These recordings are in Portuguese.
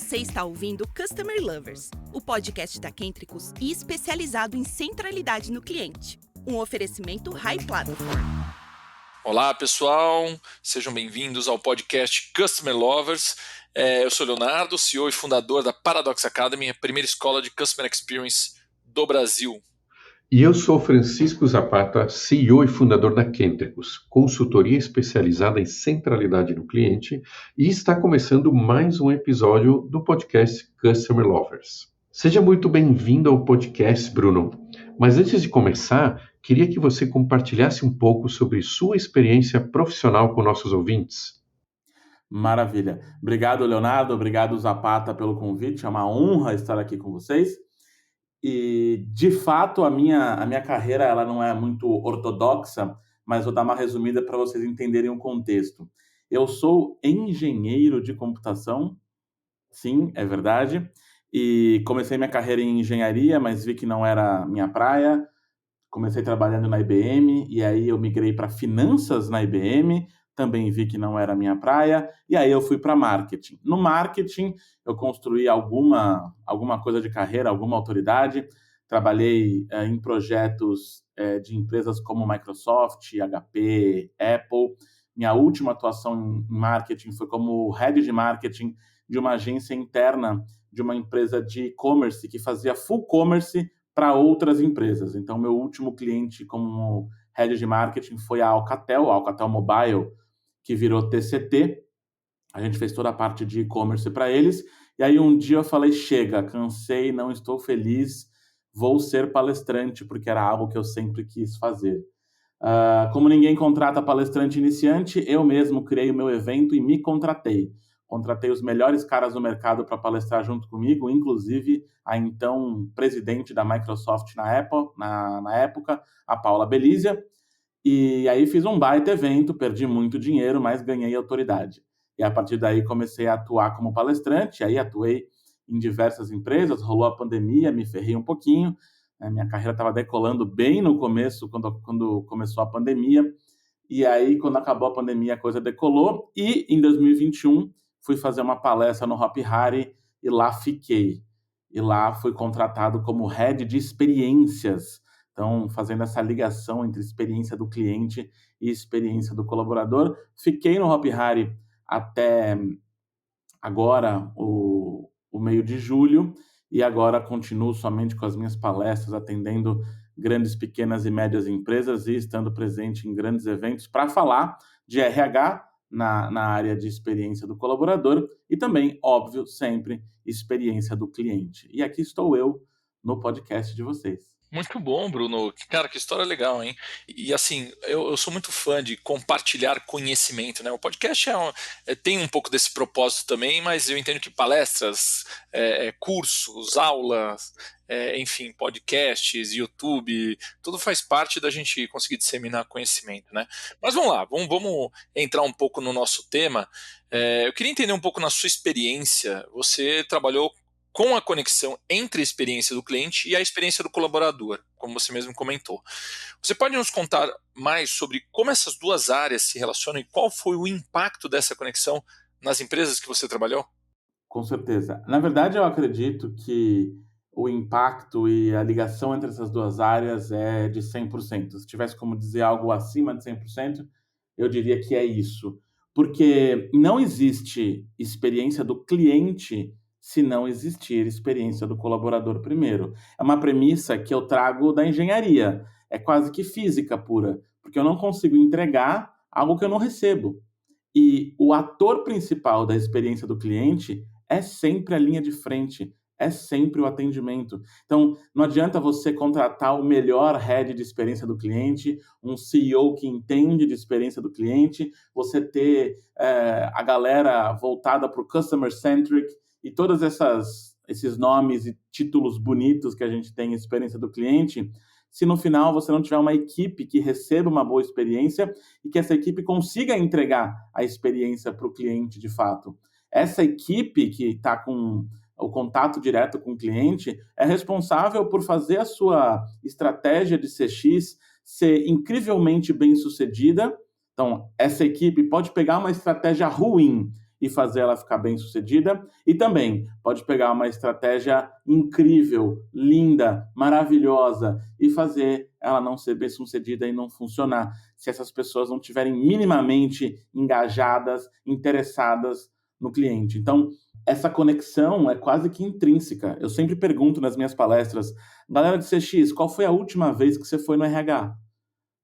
Você está ouvindo Customer Lovers, o podcast da Kentricus e especializado em centralidade no cliente. Um oferecimento High Platform. Olá, pessoal. Sejam bem-vindos ao podcast Customer Lovers. Eu sou Leonardo, CEO e fundador da Paradox Academy, a primeira escola de Customer Experience do Brasil. E eu sou Francisco Zapata, CEO e fundador da Kentricus, consultoria especializada em centralidade no cliente, e está começando mais um episódio do podcast Customer Lovers. Seja muito bem-vindo ao podcast, Bruno. Mas antes de começar, queria que você compartilhasse um pouco sobre sua experiência profissional com nossos ouvintes. Maravilha. Obrigado, Leonardo. Obrigado, Zapata, pelo convite. É uma honra estar aqui com vocês. E, de fato, a minha carreira ela não é muito ortodoxa, mas vou dar uma resumida para vocês entenderem o contexto. Eu sou engenheiro de computação, sim, é verdade, e comecei minha carreira em engenharia, mas vi que não era minha praia. Comecei trabalhando na IBM, e aí eu migrei para finanças na IBM, também vi que não era a minha praia, e aí eu fui para marketing. No marketing, eu construí alguma coisa de carreira, alguma autoridade, trabalhei em projetos de empresas como Microsoft, HP, Apple. Minha última atuação em marketing foi como head de marketing de uma agência interna de uma empresa de e-commerce que fazia full commerce para outras empresas. Então, meu último cliente como head de marketing foi a Alcatel Mobile, que virou TCT. A gente fez toda a parte de e-commerce para eles. E aí um dia eu falei, chega, cansei, não estou feliz, vou ser palestrante, porque era algo que eu sempre quis fazer. Como ninguém contrata palestrante iniciante, eu mesmo criei o meu evento e me contratei. Contratei os melhores caras do mercado para palestrar junto comigo, inclusive a então presidente da Microsoft na época, a Paula Belízia. E aí fiz um baita evento, perdi muito dinheiro, mas ganhei autoridade. E a partir daí comecei a atuar como palestrante, aí atuei em diversas empresas, rolou a pandemia, me ferrei um pouquinho, minha carreira estava decolando bem no começo, quando começou a pandemia, e aí quando acabou a pandemia a coisa decolou, e em 2021 fui fazer uma palestra no Hop Hari e lá fiquei. E lá fui contratado como head de experiências, então fazendo essa ligação entre experiência do cliente e experiência do colaborador. Fiquei no Hop Hari até agora, o meio de julho, e agora continuo somente com as minhas palestras, atendendo grandes, pequenas e médias empresas e estando presente em grandes eventos para falar de RH na área de experiência do colaborador e também, óbvio, sempre experiência do cliente. E aqui estou eu no podcast de vocês. Muito bom, Bruno. Cara, que história legal, hein? E assim, eu sou muito fã de compartilhar conhecimento, né? O podcast tem um pouco desse propósito também, mas eu entendo que palestras, cursos, aulas, enfim, podcasts, YouTube, tudo faz parte da gente conseguir disseminar conhecimento, né? Mas vamos lá, vamos entrar um pouco no nosso tema. Eu queria entender um pouco na sua experiência. Você trabalhou com a conexão entre a experiência do cliente e a experiência do colaborador, como você mesmo comentou. Você pode nos contar mais sobre como essas duas áreas se relacionam e qual foi o impacto dessa conexão nas empresas que você trabalhou? Com certeza. Na verdade, eu acredito que o impacto e a ligação entre essas duas áreas é de 100%. Se tivesse como dizer algo acima de 100%, eu diria que é isso. Porque não existe experiência do cliente se não existir experiência do colaborador primeiro. É uma premissa que eu trago da engenharia. É quase que física pura, porque eu não consigo entregar algo que eu não recebo. E o ator principal da experiência do cliente é sempre a linha de frente, é sempre o atendimento. Então, não adianta você contratar o melhor head de experiência do cliente, um CEO que entende de experiência do cliente, você ter a galera voltada para o customer centric e todos esses nomes e títulos bonitos que a gente tem em experiência do cliente, se no final você não tiver uma equipe que receba uma boa experiência e que essa equipe consiga entregar a experiência para o cliente de fato. Essa equipe que está com o contato direto com o cliente é responsável por fazer a sua estratégia de CX ser incrivelmente bem sucedida. Então, essa equipe pode pegar uma estratégia ruim e fazer ela ficar bem sucedida. E também pode pegar uma estratégia incrível, linda, maravilhosa e fazer ela não ser bem sucedida e não funcionar, se essas pessoas não estiverem minimamente engajadas, interessadas no cliente. Então, essa conexão é quase que intrínseca. Eu sempre pergunto nas minhas palestras, galera de CX, qual foi a última vez que você foi no RH?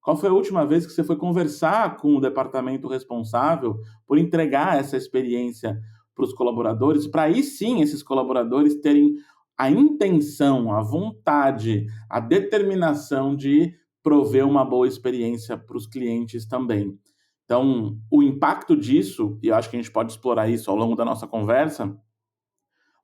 Qual foi a última vez que você foi conversar com o departamento responsável por entregar essa experiência para os colaboradores, para aí sim esses colaboradores terem a intenção, a vontade, a determinação de prover uma boa experiência para os clientes também. Então, o impacto disso, e eu acho que a gente pode explorar isso ao longo da nossa conversa,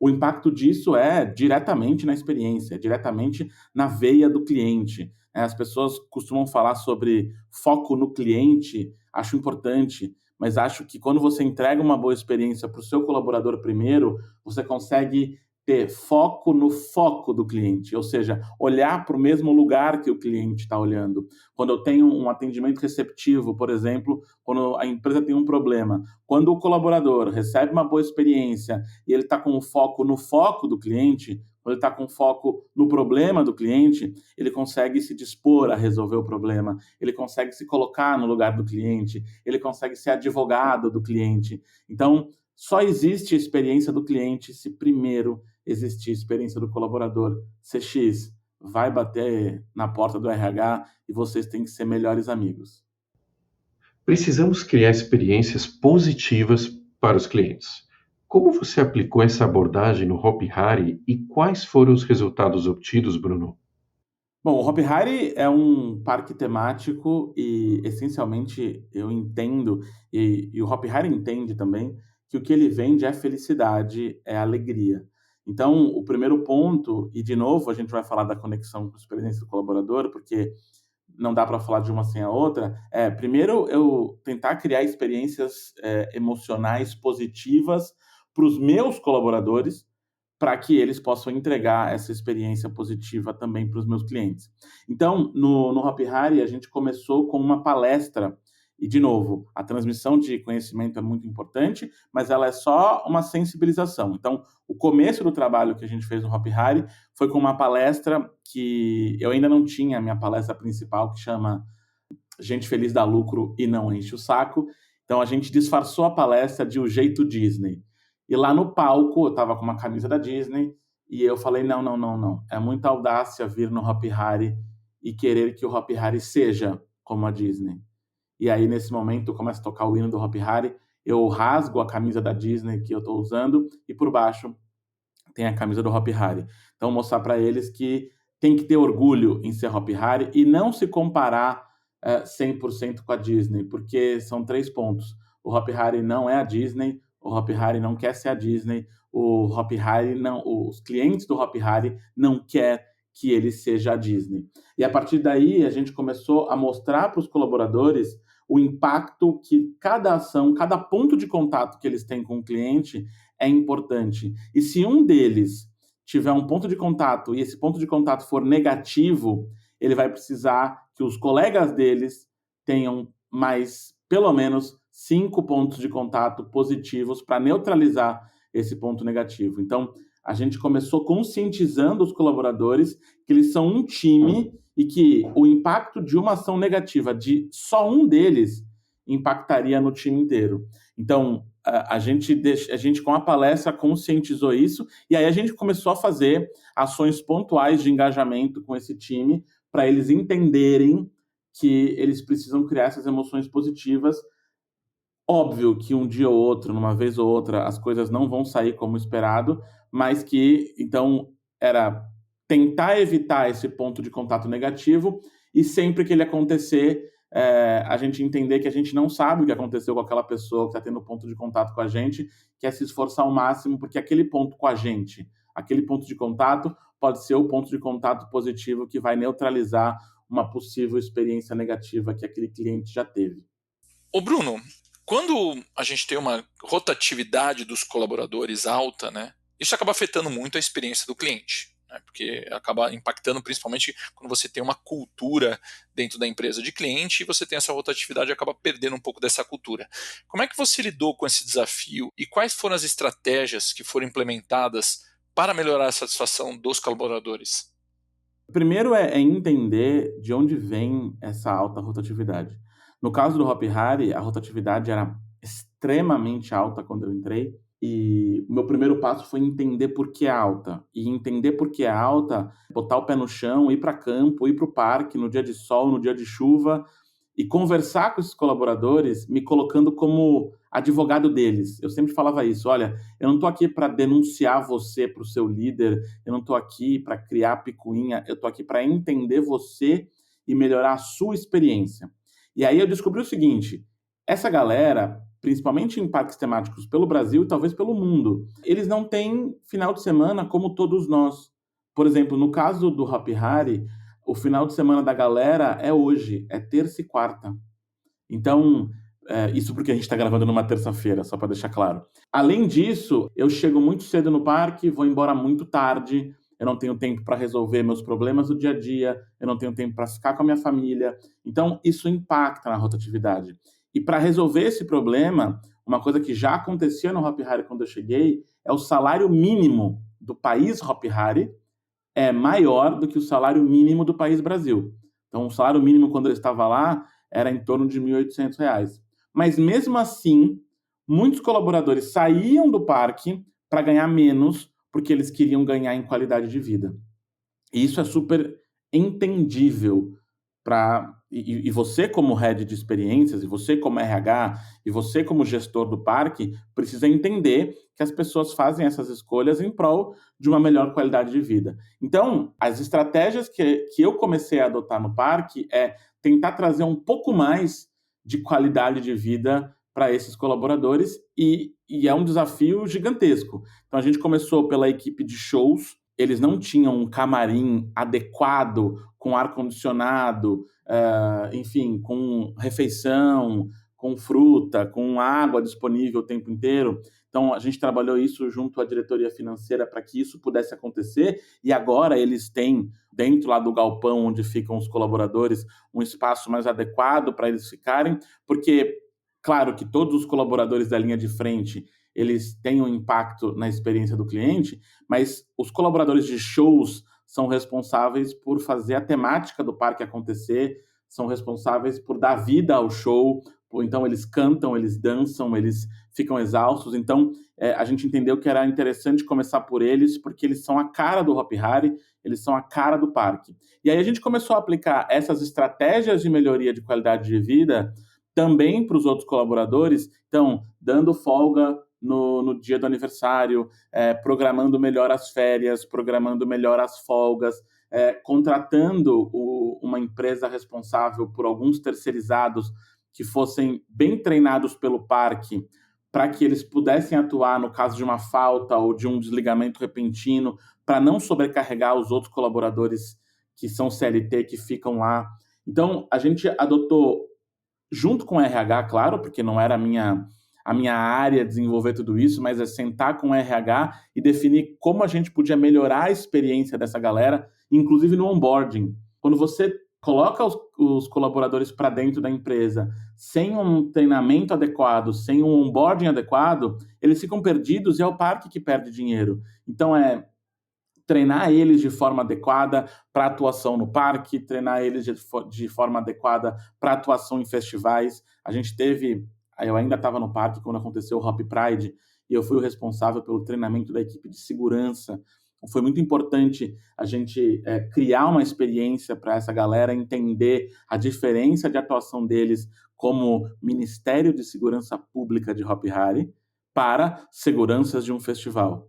o impacto disso é diretamente na experiência, é diretamente na veia do cliente. As pessoas costumam falar sobre foco no cliente, acho importante, mas acho que quando você entrega uma boa experiência para o seu colaborador primeiro, você consegue ter foco no foco do cliente, ou seja, olhar para o mesmo lugar que o cliente está olhando. Quando eu tenho um atendimento receptivo, por exemplo, quando a empresa tem um problema, quando o colaborador recebe uma boa experiência e ele está com o foco no foco do cliente, quando ele está com foco no problema do cliente, ele consegue se dispor a resolver o problema, ele consegue se colocar no lugar do cliente, ele consegue ser advogado do cliente. Então, só existe a experiência do cliente se primeiro existir a experiência do colaborador. CX, vai bater na porta do RH e vocês têm que ser melhores amigos. Precisamos criar experiências positivas para os clientes. Como você aplicou essa abordagem no Hopi Hari e quais foram os resultados obtidos, Bruno? Bom, o Hopi Hari é um parque temático e, essencialmente, eu entendo, e o Hopi Hari entende também, que o que ele vende é felicidade, é alegria. Então, o primeiro ponto, e de novo a gente vai falar da conexão com a experiência do colaborador, porque não dá para falar de uma sem a outra, primeiro eu tentar criar experiências emocionais positivas para os meus colaboradores, para que eles possam entregar essa experiência positiva também para os meus clientes. Então, no Hopi Hari, a gente começou com uma palestra, e, de novo, a transmissão de conhecimento é muito importante, mas ela é só uma sensibilização. Então, o começo do trabalho que a gente fez no Hopi Hari foi com uma palestra que eu ainda não tinha, a minha palestra principal, que chama Gente Feliz dá Lucro e Não Enche o Saco. Então, a gente disfarçou a palestra de O Jeito Disney. E lá no palco, eu estava com uma camisa da Disney, e eu falei, não. É muita audácia vir no Hopi Hari e querer que o Hopi Hari seja como a Disney. E aí, nesse momento, começa a tocar o hino do Hopi Hari, eu rasgo a camisa da Disney que eu estou usando, e por baixo tem a camisa do Hopi Hari. Então, mostrar para eles que tem que ter orgulho em ser Hopi Hari e não se comparar 100% com a Disney, porque são 3 pontos. O Hopi Hari não é a Disney, o Hopi Hari não quer ser a Disney, o Hopi Hari não, os clientes do Hopi Hari não querem que ele seja a Disney. E a partir daí a gente começou a mostrar para os colaboradores o impacto que cada ação, cada ponto de contato que eles têm com o cliente é importante. E se um deles tiver um ponto de contato e esse ponto de contato for negativo, ele vai precisar que os colegas deles tenham mais, pelo menos, 5 pontos de contato positivos para neutralizar esse ponto negativo. Então, a gente começou conscientizando os colaboradores que eles são um time e que o impacto de uma ação negativa de só um deles impactaria no time inteiro. Então, a gente com a palestra conscientizou isso e aí a gente começou a fazer ações pontuais de engajamento com esse time para eles entenderem que eles precisam criar essas emoções positivas. Óbvio que um dia ou outro, numa vez ou outra, as coisas não vão sair como esperado, mas que, então, era tentar evitar esse ponto de contato negativo e sempre que ele acontecer, a gente entender que a gente não sabe o que aconteceu com aquela pessoa que está tendo ponto de contato com a gente, que é se esforçar ao máximo, porque aquele ponto com a gente, aquele ponto de contato pode ser o ponto de contato positivo que vai neutralizar uma possível experiência negativa que aquele cliente já teve. Ô Bruno, quando a gente tem uma rotatividade dos colaboradores alta, né, isso acaba afetando muito a experiência do cliente. né? Porque acaba impactando principalmente quando você tem uma cultura dentro da empresa de cliente e você tem essa rotatividade e acaba perdendo um pouco dessa cultura. Como é que você lidou com esse desafio e quais foram as estratégias que foram implementadas para melhorar a satisfação dos colaboradores? Primeiro é entender de onde vem essa alta rotatividade. No caso do Hopi Hari, a rotatividade era extremamente alta quando eu entrei, e o meu primeiro passo foi entender por que é alta. E entender por que é alta, botar o pé no chão, ir para campo, ir para o parque no dia de sol, no dia de chuva, e conversar com esses colaboradores, me colocando como advogado deles. Eu sempre falava isso: olha, eu não estou aqui para denunciar você para o seu líder, eu não estou aqui para criar picuinha, eu estou aqui para entender você e melhorar a sua experiência. E aí eu descobri o seguinte: essa galera, principalmente em parques temáticos pelo Brasil e talvez pelo mundo, eles não têm final de semana como todos nós. Por exemplo, no caso do Hopi Hari, o final de semana da galera é hoje, é terça e quarta. Então, isso porque a gente está gravando numa terça-feira, só para deixar claro. Além disso, eu chego muito cedo no parque, vou embora muito tarde, eu não tenho tempo para resolver meus problemas do dia a dia, eu não tenho tempo para ficar com a minha família. Então, isso impacta na rotatividade. E para resolver esse problema, uma coisa que já acontecia no Hopi Hari quando eu cheguei, é o salário mínimo do país Hopi Hari é maior do que o salário mínimo do país Brasil. Então, o salário mínimo, quando eu estava lá, era em torno de R$ 1.800. Mas, mesmo assim, muitos colaboradores saíam do parque para ganhar menos, porque eles queriam ganhar em qualidade de vida. E isso é super entendível para e você como head de experiências, e você como RH, e você como gestor do parque, precisa entender que as pessoas fazem essas escolhas em prol de uma melhor qualidade de vida. Então, as estratégias que eu comecei a adotar no parque é tentar trazer um pouco mais de qualidade de vida para esses colaboradores, e é um desafio gigantesco. Então, a gente começou pela equipe de shows. Eles não tinham um camarim adequado, com ar-condicionado, enfim, com refeição, com fruta, com água disponível o tempo inteiro. Então, a gente trabalhou isso junto à diretoria financeira para que isso pudesse acontecer, e agora eles têm, dentro lá do galpão onde ficam os colaboradores, um espaço mais adequado para eles ficarem, porque, claro que todos os colaboradores da linha de frente, eles têm um impacto na experiência do cliente, mas os colaboradores de shows são responsáveis por fazer a temática do parque acontecer, são responsáveis por dar vida ao show. Então eles cantam, eles dançam, eles ficam exaustos. Então a gente entendeu que era interessante começar por eles, porque eles são a cara do Hopi Hari, eles são a cara do parque. E aí a gente começou a aplicar essas estratégias de melhoria de qualidade de vida também para os outros colaboradores, então dando folga no dia do aniversário, programando melhor as férias, programando melhor as folgas, contratando uma empresa responsável por alguns terceirizados que fossem bem treinados pelo parque, para que eles pudessem atuar no caso de uma falta ou de um desligamento repentino, para não sobrecarregar os outros colaboradores que são CLT, que ficam lá. Então, a gente adotou, junto com o RH, claro, porque não era a minha área desenvolver tudo isso, mas é sentar com o RH e definir como a gente podia melhorar a experiência dessa galera, inclusive no onboarding. Quando você coloca os colaboradores para dentro da empresa sem um treinamento adequado, sem um onboarding adequado, eles ficam perdidos e é o parque que perde dinheiro. Então, treinar eles de forma adequada para atuação no parque, treinar eles de forma adequada para atuação em festivais. Eu ainda estava no parque quando aconteceu o Hopi Pride, e eu fui o responsável pelo treinamento da equipe de segurança. Então, foi muito importante a gente criar uma experiência para essa galera entender a diferença de atuação deles como Ministério de Segurança Pública de Hopi Hari para seguranças de um festival.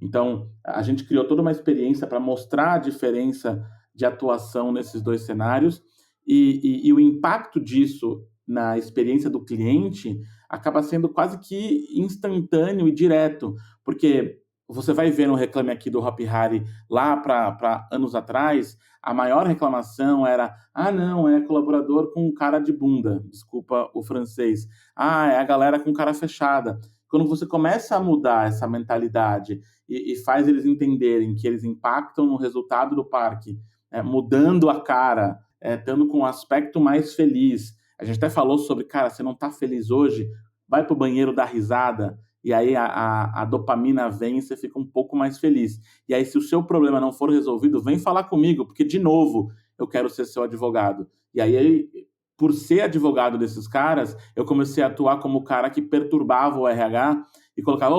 Então, a gente criou toda uma experiência para mostrar a diferença de atuação nesses dois cenários, e o impacto disso na experiência do cliente acaba sendo quase que instantâneo e direto, porque você vai ver no Reclame Aqui do Hopi Hari, lá para anos atrás, a maior reclamação era: não, é colaborador com cara de bunda, desculpa o francês, é a galera com cara fechada. Quando você começa a mudar essa mentalidade e faz eles entenderem que eles impactam no resultado do parque, mudando a cara, estando com um aspecto mais feliz. A gente até falou sobre, cara, você não está feliz hoje, vai para o banheiro dar risada, e aí a dopamina vem e você fica um pouco mais feliz. E aí, se o seu problema não for resolvido, vem falar comigo, porque, de novo, eu quero ser seu advogado. E aí, por ser advogado desses caras, eu comecei a atuar como o cara que perturbava o RH e colocava,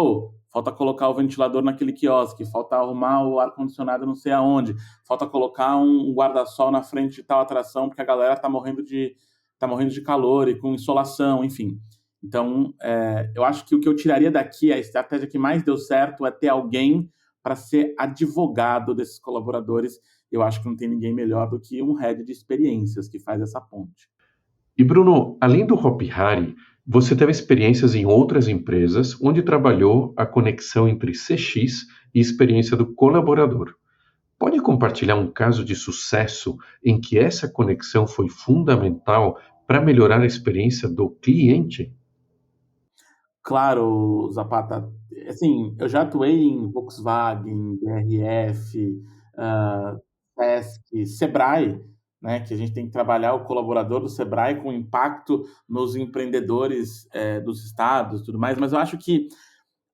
falta colocar o ventilador naquele quiosque, falta arrumar o ar-condicionado não sei aonde, falta colocar um guarda-sol na frente de tal atração, porque a galera tá morrendo de calor e com insolação, enfim. Então, eu acho que o que eu tiraria daqui, a estratégia que mais deu certo é ter alguém para ser advogado desses colaboradores. Eu acho que não tem ninguém melhor do que um head de experiências que faz essa ponte. E Bruno, além do Hopi Hari, você teve experiências em outras empresas onde trabalhou a conexão entre CX e experiência do colaborador. Pode compartilhar um caso de sucesso em que essa conexão foi fundamental para melhorar a experiência do cliente? Claro, Zapata. Assim, eu já atuei em Volkswagen, BRF, Sesc, Sebrae, né, que a gente tem que trabalhar o colaborador do Sebrae com impacto nos empreendedores dos estados e tudo mais, mas eu acho que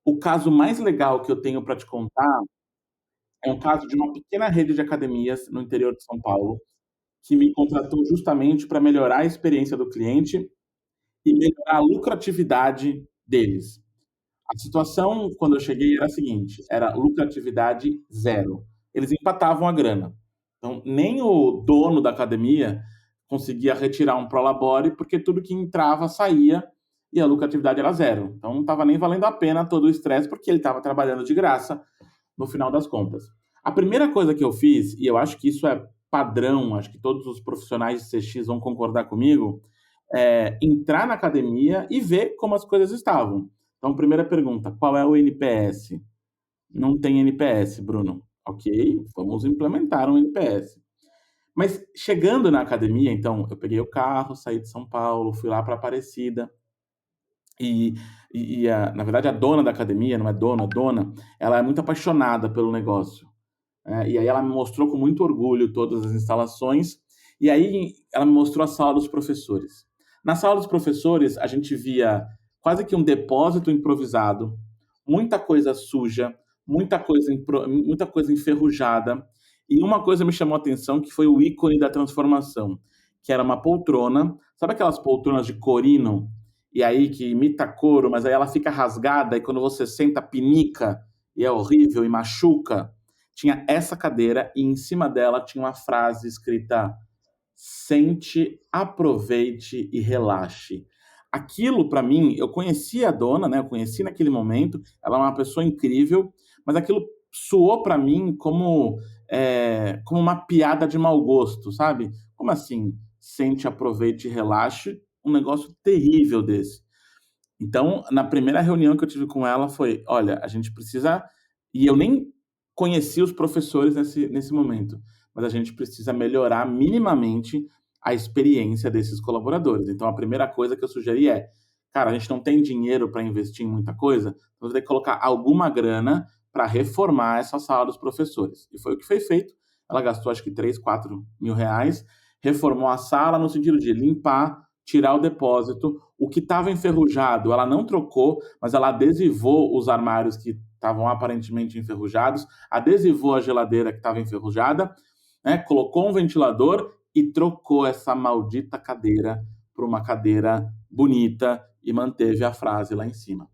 o caso mais legal que eu tenho para te contar é um caso de uma pequena rede de academias no interior de São Paulo, que me contratou justamente para melhorar a experiência do cliente e melhorar a lucratividade deles. A situação, quando eu cheguei, era a seguinte: era lucratividade zero. Eles empatavam a grana. Então, nem o dono da academia conseguia retirar um prolabore, porque tudo que entrava saía e a lucratividade era zero. Então, não estava nem valendo a pena todo o estresse, porque ele estava trabalhando de graça no final das contas. A primeira coisa que eu fiz, e eu acho que isso é padrão, acho que todos os profissionais de CX vão concordar comigo, é entrar na academia e ver como as coisas estavam. Então, primeira pergunta, qual é o NPS? Não tem NPS, Bruno. Ok, vamos implementar um NPS. Mas chegando na academia, então, eu peguei o carro, saí de São Paulo, fui lá para Aparecida, na verdade, a dona da academia, não é dona, ela é muito apaixonada pelo negócio. E aí ela me mostrou com muito orgulho todas as instalações, e aí ela me mostrou a sala dos professores. Na sala dos professores, a gente via quase que um depósito improvisado, muita coisa suja, muita coisa enferrujada, e uma coisa me chamou a atenção, que foi o ícone da transformação, que era uma poltrona, sabe aquelas poltronas de corino, e aí que imita couro, mas aí ela fica rasgada, e quando você senta, pinica, e é horrível, e machuca? Tinha essa cadeira, e em cima dela tinha uma frase escrita: sente, aproveite e relaxe. Aquilo, para mim, eu conhecia a dona, né? Eu conheci naquele momento, ela é uma pessoa incrível, mas aquilo soou para mim como uma piada de mau gosto, sabe? Como assim? Sente, aproveite e relaxe, um negócio terrível desse. Então, na primeira reunião que eu tive com ela foi, olha, a gente precisa... E eu nem conheci os professores nesse momento, mas a gente precisa melhorar minimamente a experiência desses colaboradores. Então, a primeira coisa que eu sugeri é, cara, a gente não tem dinheiro para investir em muita coisa, então tem que colocar alguma grana para reformar essa sala dos professores. E foi o que foi feito. Ela gastou, acho que 3, 4 mil reais, reformou a sala no sentido de limpar, tirar o depósito. O que estava enferrujado, ela não trocou, mas ela adesivou os armários que estavam aparentemente enferrujados, adesivou a geladeira que estava enferrujada, né, colocou um ventilador e trocou essa maldita cadeira por uma cadeira bonita e manteve a frase lá em cima.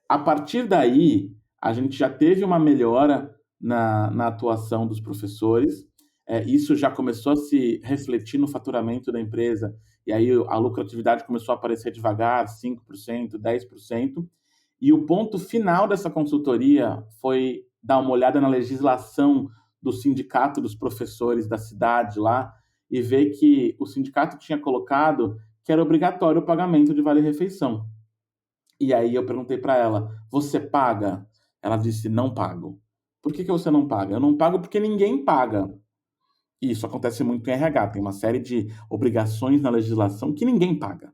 A partir daí, a gente já teve uma melhora na atuação dos professores, isso já começou a se refletir no faturamento da empresa, e aí a lucratividade começou a aparecer devagar, 5%, 10%, e o ponto final dessa consultoria foi dar uma olhada na legislação do sindicato dos professores da cidade lá, e ver que o sindicato tinha colocado que era obrigatório o pagamento de vale-refeição. E aí eu perguntei para ela, você paga? Ela disse, não pago. Por que você não paga? Eu não pago porque ninguém paga. E isso acontece muito em RH, tem uma série de obrigações na legislação que ninguém paga.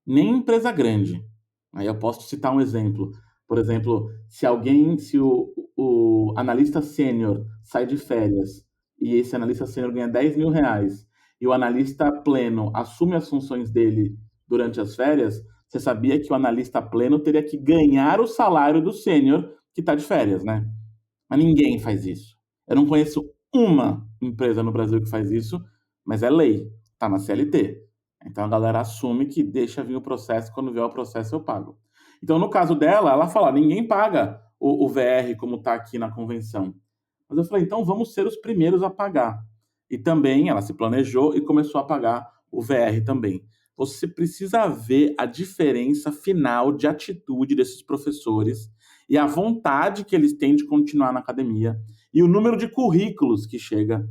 Nem empresa grande. Aí eu posso citar um exemplo. Por exemplo, se o analista sênior sai de férias e esse analista sênior ganha R$ 10.000 e o analista pleno assume as funções dele durante as férias, você sabia que o analista pleno teria que ganhar o salário do sênior que está de férias, né? Mas ninguém faz isso. Eu não conheço uma empresa no Brasil que faz isso, mas é lei, está na CLT. Então a galera assume que deixa vir o processo, quando vier o processo eu pago. Então, no caso dela, ela fala: ninguém paga o VR como está aqui na convenção. Mas eu falei: então vamos ser os primeiros a pagar. E também ela se planejou e começou a pagar o VR também. Você precisa ver a diferença final de atitude desses professores e a vontade que eles têm de continuar na academia e o número de currículos que chega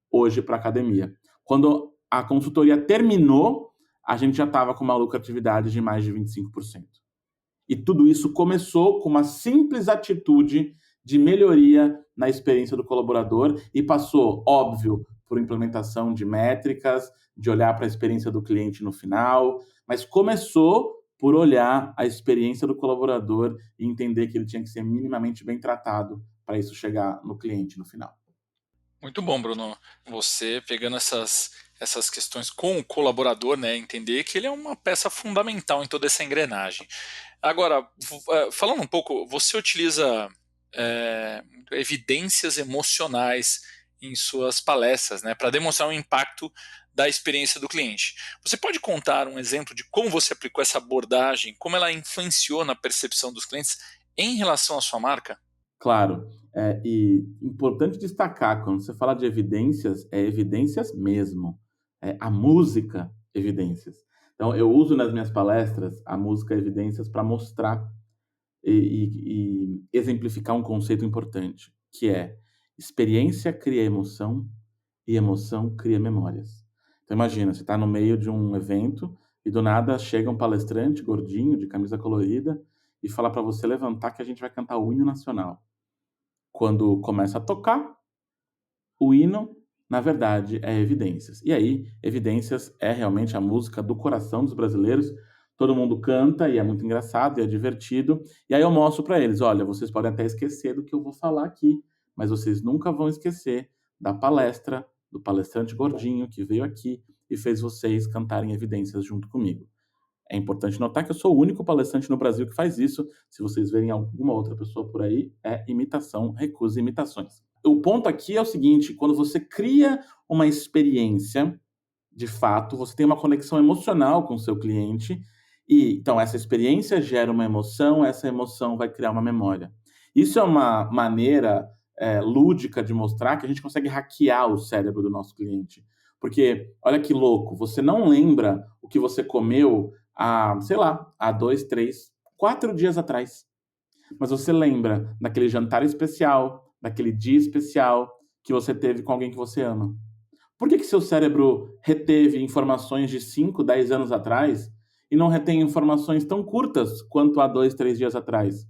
hoje para a academia. Quando a consultoria terminou, a gente já estava com uma lucratividade de mais de 25%. E tudo isso começou com uma simples atitude de melhoria na experiência do colaborador e passou, óbvio, por implementação de métricas, de olhar para a experiência do cliente no final, mas começou por olhar a experiência do colaborador e entender que ele tinha que ser minimamente bem tratado para isso chegar no cliente no final. Muito bom, Bruno. Você pegando essas questões com o colaborador, né? Entender que ele é uma peça fundamental em toda essa engrenagem. Agora, falando um pouco, você utiliza evidências emocionais em suas palestras, né? Para demonstrar o impacto da experiência do cliente. Você pode contar um exemplo de como você aplicou essa abordagem, como ela influenciou na percepção dos clientes em relação à sua marca? Claro, e importante destacar, quando você fala de evidências, é evidências mesmo. É a música evidências. Então, eu uso nas minhas palestras a música evidências para mostrar e exemplificar um conceito importante, que é: experiência cria emoção e emoção cria memórias. Então, imagina, você está no meio de um evento e do nada chega um palestrante gordinho, de camisa colorida, e fala para você levantar que a gente vai cantar o hino nacional. Quando começa a tocar, o hino, na verdade, é Evidências. E aí, Evidências é realmente a música do coração dos brasileiros. Todo mundo canta e é muito engraçado e é divertido. E aí eu mostro para eles: olha, vocês podem até esquecer do que eu vou falar aqui, mas vocês nunca vão esquecer da palestra do palestrante gordinho que veio aqui e fez vocês cantarem Evidências junto comigo. É importante notar que eu sou o único palestrante no Brasil que faz isso. Se vocês verem alguma outra pessoa por aí, é imitação, recuse imitações. O ponto aqui é o seguinte: quando você cria uma experiência, de fato, você tem uma conexão emocional com o seu cliente, e então essa experiência gera uma emoção, essa emoção vai criar uma memória. Isso é uma maneira lúdica de mostrar que a gente consegue hackear o cérebro do nosso cliente. Porque, olha que louco, você não lembra o que você comeu há 2, 3, 4 dias atrás. Mas você lembra daquele jantar especial, daquele dia especial que você teve com alguém que você ama. Por que seu cérebro reteve informações de 5, 10 anos atrás e não retém informações tão curtas quanto há 2, 3 dias atrás?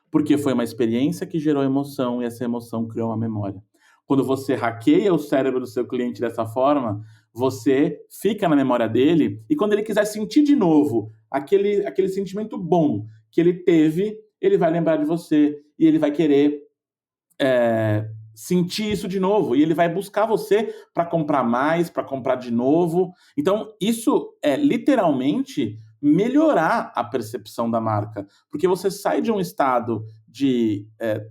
Porque foi uma experiência que gerou emoção e essa emoção criou uma memória. Quando você hackeia o cérebro do seu cliente dessa forma, você fica na memória dele e quando ele quiser sentir de novo aquele sentimento bom que ele teve, ele vai lembrar de você e ele vai querer sentir isso de novo e ele vai buscar você para comprar mais, para comprar de novo. Então, isso é literalmente melhorar a percepção da marca, porque você sai de um estado de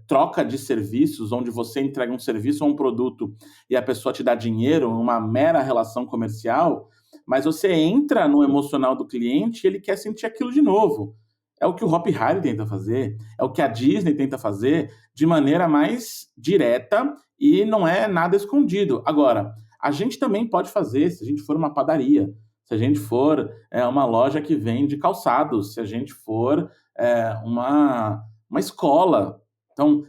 troca de serviços, onde você entrega um serviço ou um produto e a pessoa te dá dinheiro, uma mera relação comercial, mas você entra no emocional do cliente e ele quer sentir aquilo de novo. É o que o Hop Harry tenta fazer, é o que a Disney tenta fazer de maneira mais direta e não é nada escondido. Agora, a gente também pode fazer se a gente for uma padaria, se a gente for uma loja que vende calçados, se a gente for uma escola. Então,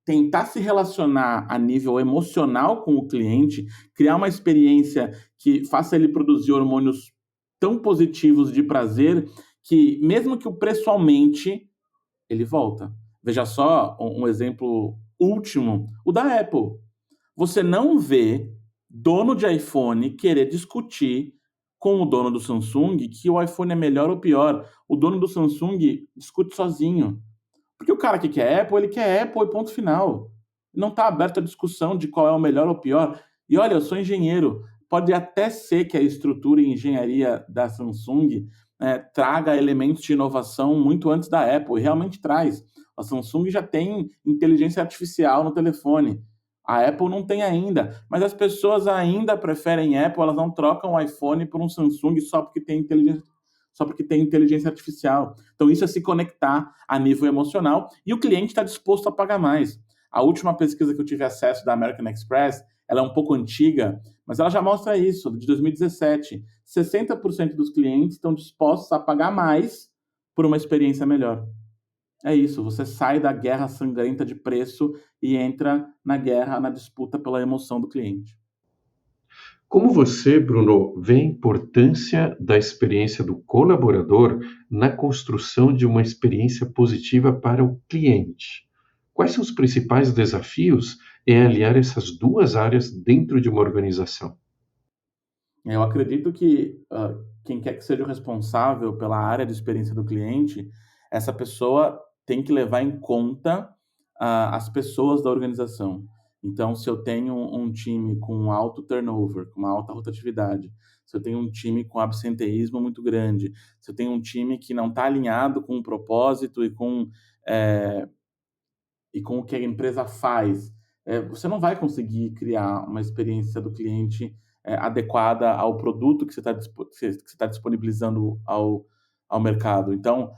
tentar se relacionar a nível emocional com o cliente, criar uma experiência que faça ele produzir hormônios tão positivos de prazer que, mesmo que o preço aumente, ele volta. Veja só um exemplo último, o da Apple. Você não vê dono de iPhone querer discutir com o dono do Samsung que o iPhone é melhor ou pior. O dono do Samsung discute sozinho. Porque o cara que quer Apple, ele quer Apple e ponto final. Não está aberto a discussão de qual é o melhor ou pior. E olha, eu sou engenheiro. Pode até ser que a estrutura e engenharia da Samsung traga elementos de inovação muito antes da Apple, e realmente traz. A Samsung já tem inteligência artificial no telefone. A Apple não tem ainda, mas as pessoas ainda preferem Apple, elas não trocam o iPhone por um Samsung só porque tem inteligência artificial. Então isso é se conectar a nível emocional e o cliente está disposto a pagar mais. A última pesquisa que eu tive acesso da American Express, ela é um pouco antiga, mas ela já mostra isso, de 2017. 60% dos clientes estão dispostos a pagar mais por uma experiência melhor. É isso, você sai da guerra sangrenta de preço e entra na guerra, na disputa pela emoção do cliente. Como você, Bruno, vê a importância da experiência do colaborador na construção de uma experiência positiva para o cliente? Quais são os principais desafios em aliar essas duas áreas dentro de uma organização? Eu acredito que quem quer que seja o responsável pela área de experiência do cliente, essa pessoa tem que levar em conta as pessoas da organização. Então, se eu tenho um time com alto turnover, com uma alta rotatividade, se eu tenho um time com absenteísmo muito grande, se eu tenho um time que não está alinhado com o propósito e com o que a empresa faz, você não vai conseguir criar uma experiência do cliente adequada ao produto que você está disponibilizando ao mercado. Então,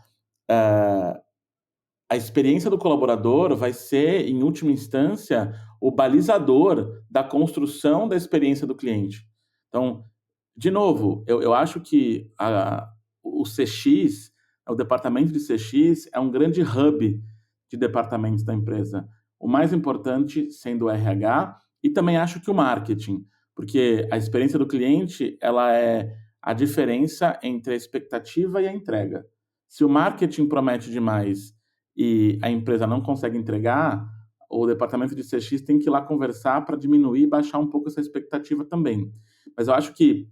a experiência do colaborador vai ser, em última instância, o balizador da construção da experiência do cliente. Então, de novo, eu acho que o CX, o departamento de CX, é um grande hub de departamentos da empresa. O mais importante sendo o RH e também acho que o marketing, porque a experiência do cliente ela é a diferença entre a expectativa e a entrega. Se o marketing promete demais e a empresa não consegue entregar, o departamento de CX tem que ir lá conversar para diminuir e baixar um pouco essa expectativa também. Mas eu acho que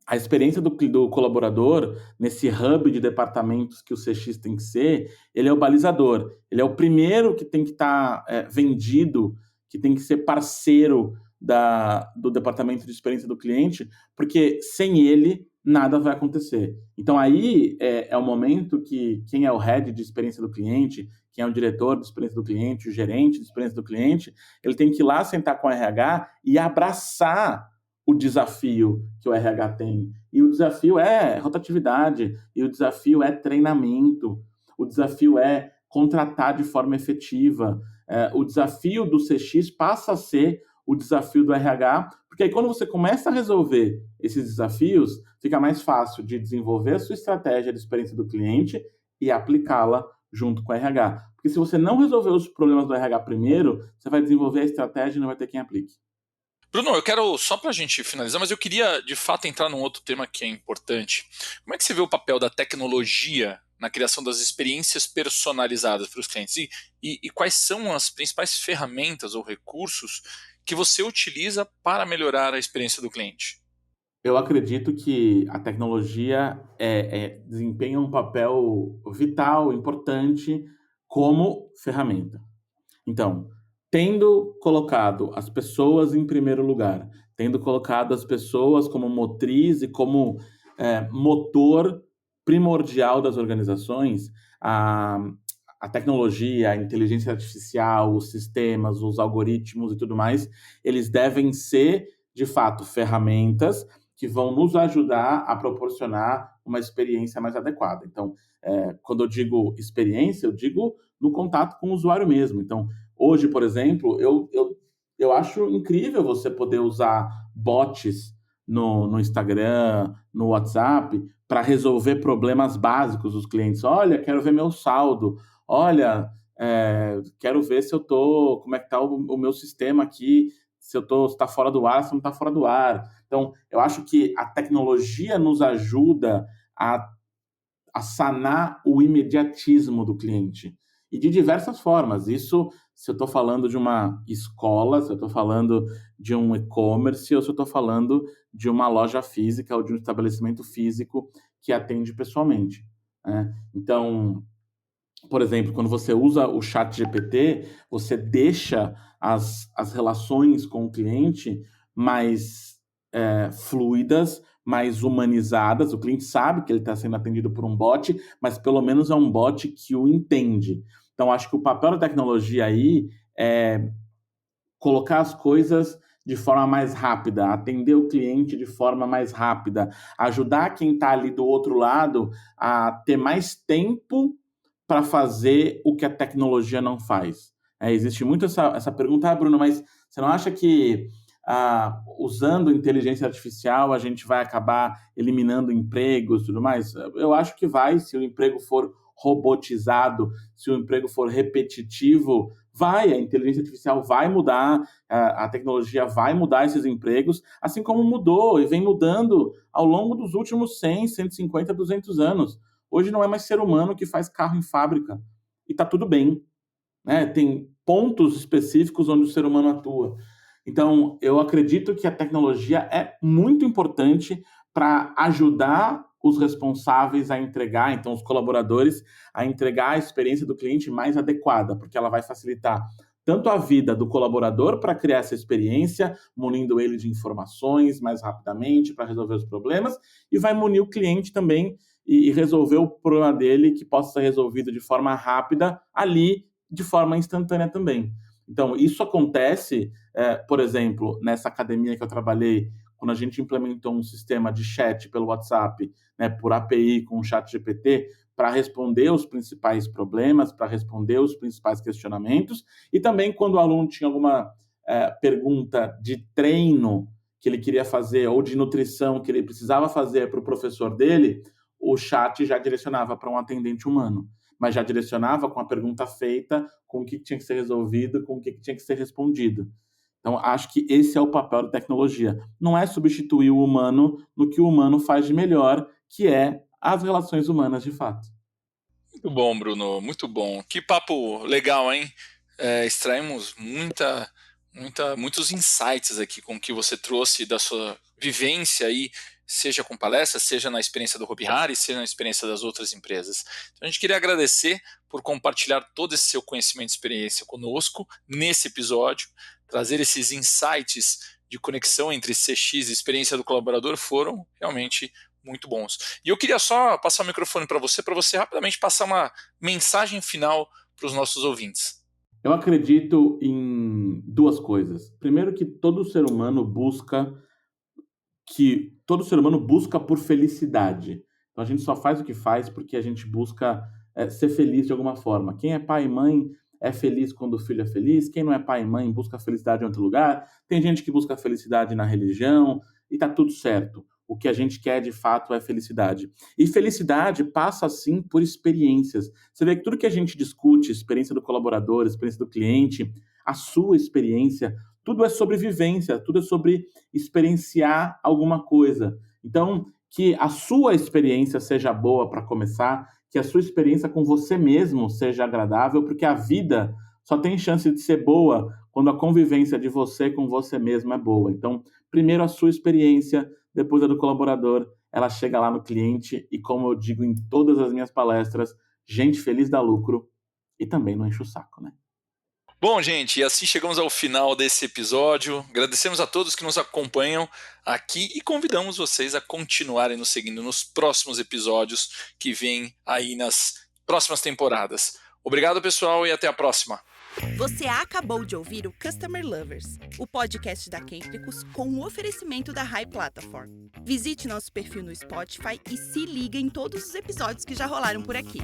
a experiência do colaborador, nesse hub de departamentos que o CX tem que ser, ele é o balizador. Ele é o primeiro que tem que estar vendido, que tem que ser parceiro do departamento de experiência do cliente, porque sem ele, nada vai acontecer. Então, aí é o momento que quem é o head de experiência do cliente, quem é o diretor de experiência do cliente, o gerente de experiência do cliente, ele tem que ir lá sentar com o RH e abraçar o desafio que o RH tem. E o desafio é rotatividade, e o desafio é treinamento, o desafio é contratar de forma efetiva. O desafio do CX passa a ser o desafio do RH, porque aí quando você começa a resolver esses desafios, fica mais fácil de desenvolver a sua estratégia de experiência do cliente e aplicá-la junto com o RH. Porque se você não resolver os problemas do RH primeiro, você vai desenvolver a estratégia e não vai ter quem aplique. Bruno, eu quero, só para a gente finalizar, mas eu queria de fato entrar num outro tema que é importante. Como é que você vê o papel da tecnologia na criação das experiências personalizadas para os clientes? E quais são as principais ferramentas ou recursos que você utiliza para melhorar a experiência do cliente? Eu acredito que a tecnologia desempenha um papel vital, importante, como ferramenta. Então, tendo colocado as pessoas em primeiro lugar, tendo colocado as pessoas como motriz e como motor primordial das organizações, a tecnologia, a inteligência artificial, os sistemas, os algoritmos e tudo mais, eles devem ser, de fato, ferramentas que vão nos ajudar a proporcionar uma experiência mais adequada. Então, quando eu digo experiência, eu digo no contato com o usuário mesmo. Então, hoje, por exemplo, eu acho incrível você poder usar bots no Instagram, no WhatsApp, para resolver problemas básicos dos clientes. Olha, quero ver meu saldo. Olha, quero ver se eu tô, como é que está o meu sistema aqui, se está fora do ar, se não está fora do ar. Então, eu acho que a tecnologia nos ajuda a sanar o imediatismo do cliente. e de diversas formas. Isso se eu estou falando de uma escola, se eu estou falando de um e-commerce, ou se eu estou falando de uma loja física ou de um estabelecimento físico que atende pessoalmente, né? Então, por exemplo, quando você usa o ChatGPT, você deixa as relações com o cliente mais fluidas, mais humanizadas. O cliente sabe que ele está sendo atendido por um bot, mas pelo menos é um bot que o entende. Então, acho que o papel da tecnologia aí é colocar as coisas de forma mais rápida, atender o cliente de forma mais rápida, ajudar quem está ali do outro lado a ter mais tempo para fazer o que a tecnologia não faz. Existe muito essa pergunta, Bruno, mas você não acha que usando inteligência artificial a gente vai acabar eliminando empregos e tudo mais? Eu acho que vai, se o emprego for robotizado, se o emprego for repetitivo, a inteligência artificial vai mudar, a tecnologia vai mudar esses empregos, assim como mudou e vem mudando ao longo dos últimos 100, 150, 200 anos. Hoje não é mais ser humano que faz carro em fábrica. E está tudo bem, né? Tem pontos específicos onde o ser humano atua. Então, eu acredito que a tecnologia é muito importante para ajudar os responsáveis a entregar, então os colaboradores, a entregar a experiência do cliente mais adequada, porque ela vai facilitar tanto a vida do colaborador para criar essa experiência, munindo ele de informações mais rapidamente para resolver os problemas, e vai munir o cliente também e resolver o problema dele que possa ser resolvido de forma rápida ali, de forma instantânea também. Então, isso acontece, por exemplo, nessa academia que eu trabalhei, quando a gente implementou um sistema de chat pelo WhatsApp, né, por API com o ChatGPT, para responder os principais problemas, para responder os principais questionamentos, e também quando o aluno tinha alguma pergunta de treino que ele queria fazer, ou de nutrição que ele precisava fazer para o professor dele, o chat já direcionava para um atendente humano, mas já direcionava com a pergunta feita, com o que tinha que ser resolvido, com o que tinha que ser respondido. Então, acho que esse é o papel da tecnologia. Não é substituir o humano no que o humano faz de melhor, que é as relações humanas de fato. Muito bom, Bruno, muito bom. Que papo legal, hein? Extraímos muitos insights aqui com o que você trouxe da sua vivência aí, seja com palestras, seja na experiência do Hopi Hari, seja na experiência das outras empresas. Então, a gente queria agradecer por compartilhar todo esse seu conhecimento e experiência conosco nesse episódio. Trazer esses insights de conexão entre CX e experiência do colaborador foram realmente muito bons. E eu queria só passar o microfone para você rapidamente passar uma mensagem final para os nossos ouvintes. Eu acredito em duas coisas. Primeiro, que todo ser humano busca por felicidade. Então a gente só faz o que faz porque a gente busca ser feliz de alguma forma. Quem é pai e mãe é feliz quando o filho é feliz. Quem não é pai e mãe busca felicidade em outro lugar. Tem gente que busca felicidade na religião e tá tudo certo. O que a gente quer de fato é felicidade. E felicidade passa, sim, por experiências. Você vê que tudo que a gente discute, experiência do colaborador, experiência do cliente, a sua experiência, tudo é sobre vivência, tudo é sobre experienciar alguma coisa. Então, que a sua experiência seja boa para começar, que a sua experiência com você mesmo seja agradável, porque a vida só tem chance de ser boa quando a convivência de você com você mesmo é boa. Então, primeiro a sua experiência, depois a do colaborador, ela chega lá no cliente e, como eu digo em todas as minhas palestras, gente feliz dá lucro e também não enche o saco, né? Bom, gente, e assim chegamos ao final desse episódio. Agradecemos a todos que nos acompanham aqui e convidamos vocês a continuarem nos seguindo nos próximos episódios que vêm aí nas próximas temporadas. Obrigado, pessoal, e até a próxima. Você acabou de ouvir o Customer Lovers, o podcast da Kentricus com o oferecimento da High Platform. Visite nosso perfil no Spotify e se liga em todos os episódios que já rolaram por aqui.